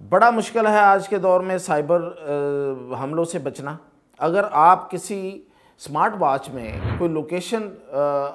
बड़ा मुश्किल है आज के दौर में साइबर हमलों से बचना। अगर आप किसी स्मार्ट वॉच में कोई लोकेशन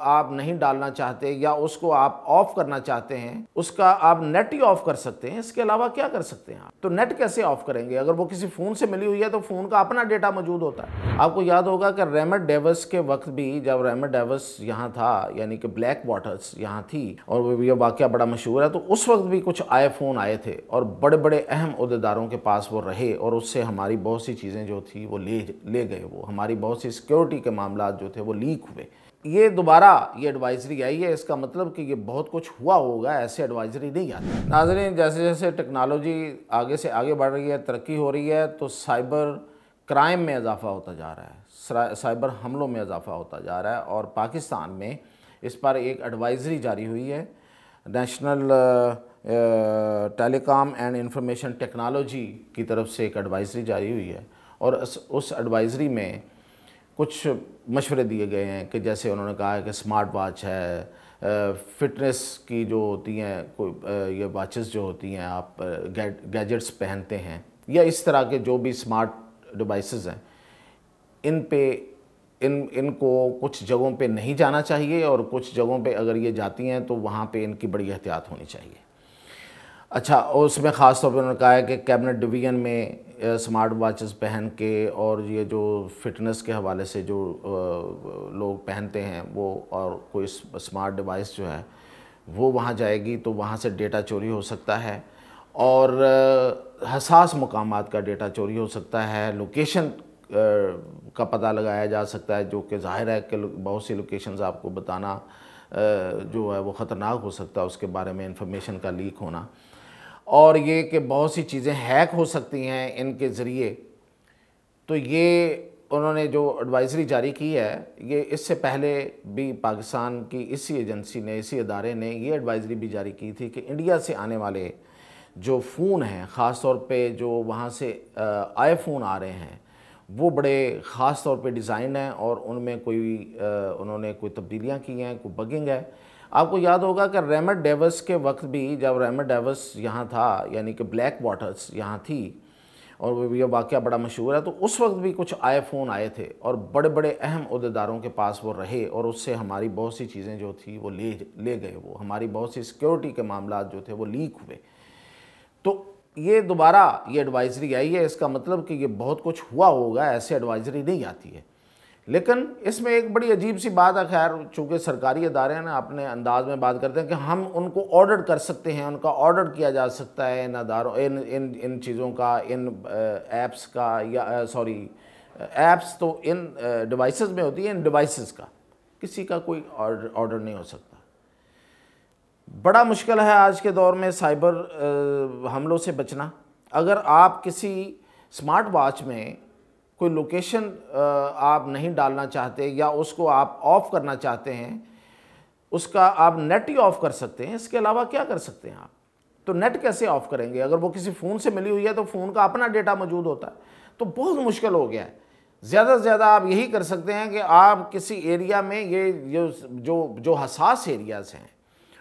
आप नहीं डालना चाहते या उसको आप ऑफ करना चाहते हैं, उसका आप नेट ही ऑफ कर सकते हैं। इसके अलावा क्या कर सकते हैं आप? तो नेट कैसे ऑफ करेंगे? अगर वो किसी फ़ोन से मिली हुई है तो फ़ोन का अपना डेटा मौजूद होता है। आपको याद होगा कि रेमर डेविस के वक्त भी, जब रेमर डेविस यहाँ था, यानी कि ब्लैक वाटर्स यहाँ थी और ये वाक़या बड़ा मशहूर है, तो उस वक्त भी कुछ आईफोन आए थे और बड़े बड़े अहम ओहदेदारों के पास वो रहे और उससे हमारी बहुत सी चीज़ें जो थी वो ले गए। वो हमारी बहुत सी सिक्योरिटी के मामला जो थे वो लीक हुए। ये दोबारा ये एडवाइजरी आई है, इसका मतलब कि ये बहुत कुछ हुआ होगा, ऐसे एडवाइजरी नहीं आती। नाज़रीन, जैसे जैसे टेक्नोलॉजी आगे से आगे बढ़ रही है, तरक्की हो रही है, तो साइबर क्राइम में इजाफा होता जा रहा है, साइबर हमलों में इजाफा होता जा रहा है। और पाकिस्तान में इस पर एक एडवाइजरी जारी हुई है। National telecom and information technology की तरफ से एक एडवाइजरी जारी हुई है और उस एडवाइजरी में कुछ मशवरे दिए गए हैं कि जैसे उन्होंने कहा है कि स्मार्ट वॉच है, फिटनेस की जो होती हैं कोई ये वॉचेस जो होती हैं, आप गैजेट्स पहनते हैं या इस तरह के जो भी स्मार्ट डिवाइसेस हैं, इनको कुछ जगहों पे नहीं जाना चाहिए और कुछ जगहों पे अगर ये जाती हैं तो वहाँ पे इनकी बड़ी एहतियात होनी चाहिए। अच्छा, और उसमें ख़ास तौर पर उन्होंने कहा है कि कैबिनेट डिवीज़न में स्मार्ट वॉचेस पहन के और ये जो फिटनेस के हवाले से जो लोग पहनते हैं वो, और कोई स्मार्ट डिवाइस जो है वो वहाँ जाएगी तो वहाँ से डेटा चोरी हो सकता है और हसास मकामात का डेटा चोरी हो सकता है। लोकेशन का पता लगाया जा सकता है, जो कि ज़ाहिर है कि बहुत सी लोकेशंस आपको बताना जो है वो ख़तरनाक हो सकता है, उसके बारे में इंफॉर्मेशन का लीक होना। और ये कि बहुत सी चीज़ें हैक हो सकती हैं इनके ज़रिए। तो ये उन्होंने जो एडवाइजरी जारी की है, ये इससे पहले भी पाकिस्तान की इसी एजेंसी ने, इसी इदारे ने ये एडवाइजरी भी जारी की थी कि इंडिया से आने वाले जो फ़ोन हैं, ख़ास तौर पे जो वहाँ से आईफोन आ रहे हैं, वो बड़े ख़ास तौर पे डिज़ाइन हैं और उनमें उन्होंने कोई तब्दीलियाँ की हैं, कोई बगिंग है। आपको याद होगा कि रेमर डेविस के वक्त भी, जब रेमर डेविस यहाँ था, यानी कि ब्लैक वाटर्स यहाँ थी और ये वाक़या बड़ा मशहूर है, तो उस वक्त भी कुछ आईफोन आए थे और बड़े बड़े अहम ओहदेदारों के पास वो रहे और उससे हमारी बहुत सी चीज़ें जो थी वो ले गए। वो हमारी बहुत सी सिक्योरिटी के मामला जो थे वो लीक हुए। तो ये दोबारा ये एडवाइजरी आई है, इसका मतलब कि ये बहुत कुछ हुआ होगा, ऐसे एडवाइजरी नहीं आती है। लेकिन इसमें एक बड़ी अजीब सी बात है, खैर चूँकि सरकारी इदारे हैं ना, अपने अंदाज में बात करते हैं कि हम उनको ऑर्डर कर सकते हैं, उनका ऑर्डर किया जा सकता है इन अदारों, इन चीज़ों का, इन ऐप्स का, या सॉरी ऐप्स तो इन डिवाइसेस में होती है, इन डिवाइसेस का किसी का कोई ऑर्डर नहीं हो सकता। बड़ा मुश्किल है आज के दौर में साइबर हमलों से बचना। अगर आप किसी स्मार्ट वॉच में कोई लोकेशन आप नहीं डालना चाहते या उसको आप ऑफ़ करना चाहते हैं, उसका आप नेट ही ऑफ़ कर सकते हैं। इसके अलावा क्या कर सकते हैं आप? तो नेट कैसे ऑफ़ करेंगे? अगर वो किसी फ़ोन से मिली हुई है तो फ़ोन का अपना डेटा मौजूद होता है, तो बहुत मुश्किल हो गया है। ज़्यादा से ज़्यादा आप यही कर सकते हैं कि आप किसी एरिया में ये जो हसास एरियाज़ हैं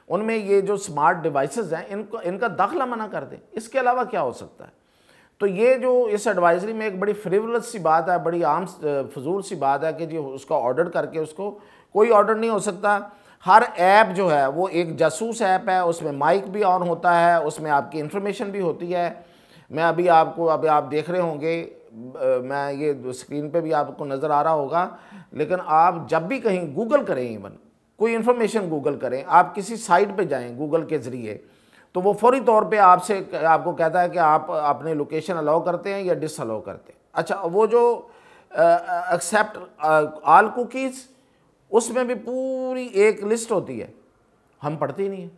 उनमें ये जो स्मार्ट डिवाइसेस हैं इनका दाखिला मना कर दें। इसके अलावा क्या हो सकता है? तो ये जो इस एडवाइजरी में एक बड़ी फ्रिवलस सी बात है, बड़ी आम फजूल सी बात है कि जी उसका ऑर्डर करके उसको कोई ऑर्डर नहीं हो सकता। हर ऐप जो है वो एक जासूस ऐप है, उसमें माइक भी ऑन होता है, उसमें आपकी इन्फॉर्मेशन भी होती है। मैं अभी आप देख रहे होंगे, मैं ये स्क्रीन पे भी आपको नज़र आ रहा होगा, लेकिन आप जब भी कहीं गूगल करें, इवन कोई इन्फॉर्मेशन गूगल करें, आप किसी साइट पे जाएं गूगल के ज़रिए, तो वो फौरी तौर पे आपको कहता है कि आप अपने लोकेशन अलाउ करते हैं या डिस अलाउ करते हैं। अच्छा, वो जो एक्सेप्ट ऑल कुकीज़, उसमें भी पूरी एक लिस्ट होती है, हम पढ़ते ही नहीं हैं।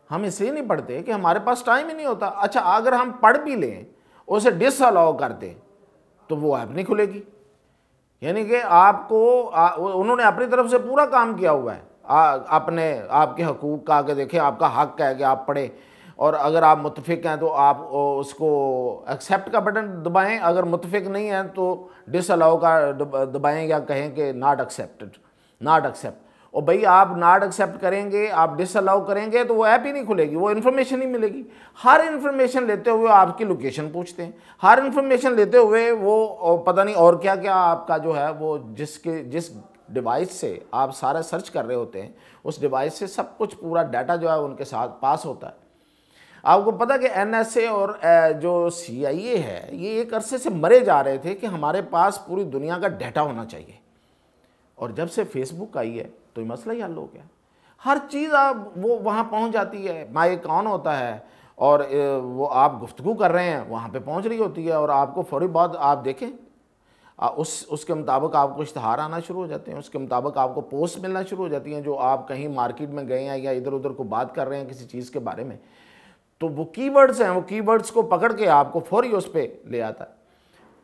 हम इसलिए नहीं पढ़ते कि हमारे पास टाइम ही नहीं होता। अच्छा, अगर हम पढ़ भी लें, उसे डिस अलाउ कर दें, तो वो ऐप नहीं खुलेगी। यानी कि उन्होंने अपनी तरफ से पूरा काम किया हुआ है, आपके हकूक़ का, आगे देखें, आपका हक़ है कि आप पढ़ें, और अगर आप मुतफिक हैं तो आप उसको एक्सेप्ट का बटन दबाएं, अगर मुतफिक नहीं हैं तो डिसअलाउ का दबाएं या कहें कि नॉट एक्सेप्ट। और भाई आप नॉट एक्सेप्ट करेंगे, आप डिसअलाउ करेंगे तो वो ऐप ही नहीं खुलेगी, वो इन्फॉर्मेशन ही मिलेगी। हर इन्फॉर्मेशन लेते हुए आपकी लोकेशन पूछते हैं, हर इन्फॉर्मेशन लेते हुए वो पता नहीं और क्या क्या आपका जो है वो जिस डिवाइस से आप सारा सर्च कर रहे होते हैं उस डिवाइस से सब कुछ पूरा डाटा जो है उनके साथ पास होता है। आपको पता कि NSA और जो CIA है ये एक अरसे से मरे जा रहे थे कि हमारे पास पूरी दुनिया का डाटा होना चाहिए, और जब से फेसबुक आई है तो ये मसला ही हल हो गया। हर चीज़ आप वो वहाँ पहुँच जाती है, माइक ऑन होता है और वो आप गुफ्तगू कर रहे हैं वहाँ पे पहुँच रही होती है, और आपको फौरी बाद आप देखें उसके मुताबिक आपको इश्तहार आना शुरू हो जाते हैं, उसके मुताबिक आपको पोस्ट मिलना शुरू हो जाती हैं। जो आप कहीं मार्केट में गए हैं या इधर उधर को बात कर रहे हैं किसी चीज़ के बारे में, तो वो कीवर्ड्स हैं, वो कीवर्ड्स को पकड़ के आपको फौरी उस पर ले आता है।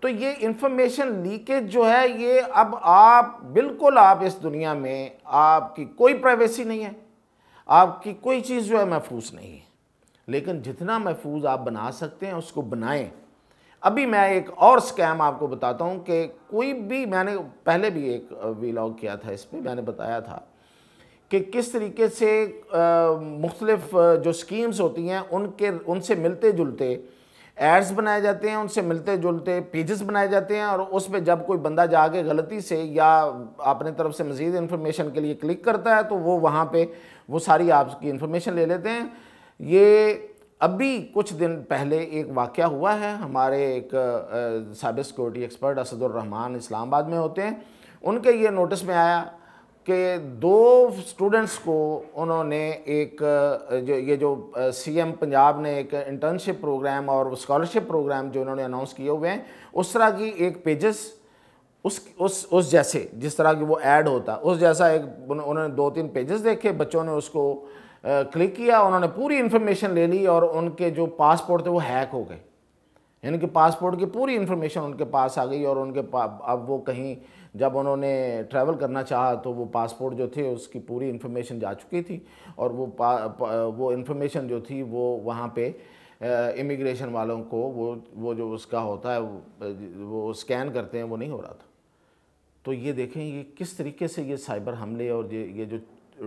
तो ये इंफॉर्मेशन लीकेज जो है ये अब आप बिल्कुल आप इस दुनिया में आपकी कोई प्राइवेसी नहीं है, आपकी कोई चीज़ जो है महफूज नहीं है, लेकिन जितना महफूज आप बना सकते हैं उसको बनाएं। अभी मैं एक और स्कैम आपको बताता हूँ कि कोई भी, मैंने पहले भी एक व्लॉग किया था, इस पर मैंने बताया था कि किस तरीके से मुख्तलिफ जो स्कीम्स होती हैं उनसे मिलते जुलते एड्स बनाए जाते हैं, उनसे मिलते जुलते पेजेस बनाए जाते हैं, और उस पर जब कोई बंदा जाके गलती से या अपने तरफ से मज़ीद इन्फॉर्मेशन के लिए क्लिक करता है तो वो वहाँ पे वो सारी आपकी इन्फॉर्मेशन ले लेते हैं। ये अभी कुछ दिन पहले एक वाक़या हुआ है, हमारे एक cyber security expert Asadur Rahman Islamabad में होते हैं, उनके ये नोटिस में आया कि 2 स्टूडेंट्स को उन्होंने एक जो CM पंजाब ने एक इंटर्नशिप प्रोग्राम और स्कॉलरशिप प्रोग्राम जो उन्होंने अनाउंस किए हुए हैं उस तरह की एक पेजेस उस जैसे जिस तरह की वो ऐड होता उस जैसा एक उन्होंने 2-3 पेजेस देखे, बच्चों ने उसको क्लिक किया, उन्होंने पूरी इन्फॉर्मेशन ले ली और उनके जो पासपोर्ट थे वो हैक हो गए, यानी कि पासपोर्ट की पूरी इन्फॉर्मेशन उनके पास आ गई, और अब वो कहीं जब उन्होंने ट्रैवल करना चाहा तो वो पासपोर्ट जो थे उसकी पूरी इन्फॉर्मेशन जा चुकी थी, और वो इन्फॉर्मेशन जो थी वो वहाँ पे इमिग्रेशन वालों को वो जो उसका होता है वो स्कैन करते हैं वो नहीं हो रहा था। तो ये देखें ये किस तरीके से ये साइबर हमले और ये जो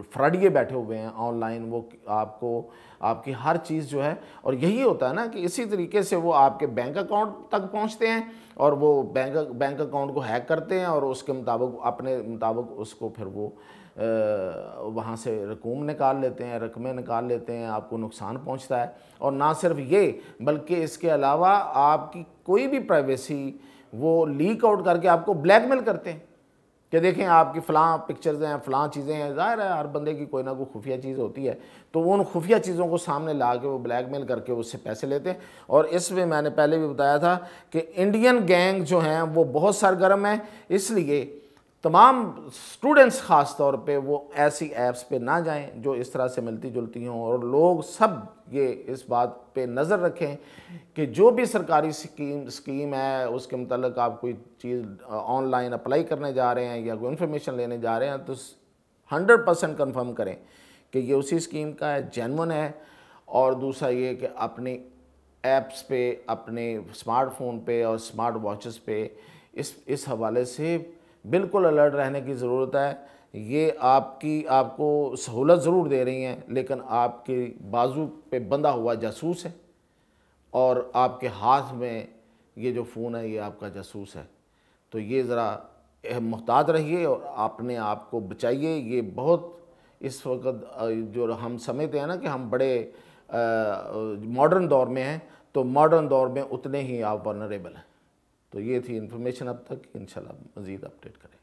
फ्रॉडिये बैठे हुए हैं ऑनलाइन, वो आपकी हर चीज़ जो है, और यही होता है ना कि इसी तरीके से वो आपके बैंक अकाउंट तक पहुंचते हैं और वो बैंक अकाउंट को हैक करते हैं और उसके मुताबिक अपने मुताबिक उसको फिर वो वहाँ से रकूम निकाल लेते हैं, रकमें निकाल लेते हैं, आपको नुकसान पहुँचता है। और ना सिर्फ ये बल्कि इसके अलावा आपकी कोई भी प्राइवेसी वो लीक आउट करके आपको ब्लैकमेल करते हैं कि देखें आपकी फ़लाँ पिक्चर्स हैं, फ़लाँ चीज़ें हैं। ज़ाहिर है हर बंदे की कोई ना कोई खुफिया चीज़ होती है, तो वो उन खुफिया चीज़ों को सामने ला के वो ब्लैकमेल करके उससे पैसे लेते हैं। और इसमें मैंने पहले भी बताया था कि इंडियन गैंग जो हैं वो बहुत सरगर्म है, इसलिए तमाम स्टूडेंट्स ख़ास तौर पे वो ऐसी ऐप्स पे ना जाएं जो इस तरह से मिलती जुलती हों, और लोग सब ये इस बात पे नज़र रखें कि जो भी सरकारी स्कीम है उसके मतलब आप कोई चीज़ ऑनलाइन अप्लाई करने जा रहे हैं या कोई इन्फॉर्मेशन लेने जा रहे हैं तो 100% कन्फर्म करें कि ये उसी स्कीम का है, जेन्युइन है। और दूसरा ये कि अपनी ऐप्स पे, अपने स्मार्टफोन पे और स्मार्ट वॉचेस पे इस हवाले से बिल्कुल अलर्ट रहने की ज़रूरत है। ये आपको सहूलत ज़रूर दे रही हैं, लेकिन आपके बाजू पे बंधा हुआ जासूस है और आपके हाथ में ये जो फ़ोन है ये आपका जासूस है। तो ये ज़रा मुहतात रहिए और अपने आप को बचाइए। ये बहुत इस वक्त जो हम समझते हैं ना कि हम बड़े मॉडर्न दौर में हैं, तो मॉडर्न दौर में उतने ही आप वल्नरेबल हैं। तो ये थी इन्फॉर्मेशन अब तक, इंशाल्लाह मज़ीद अपडेट करें।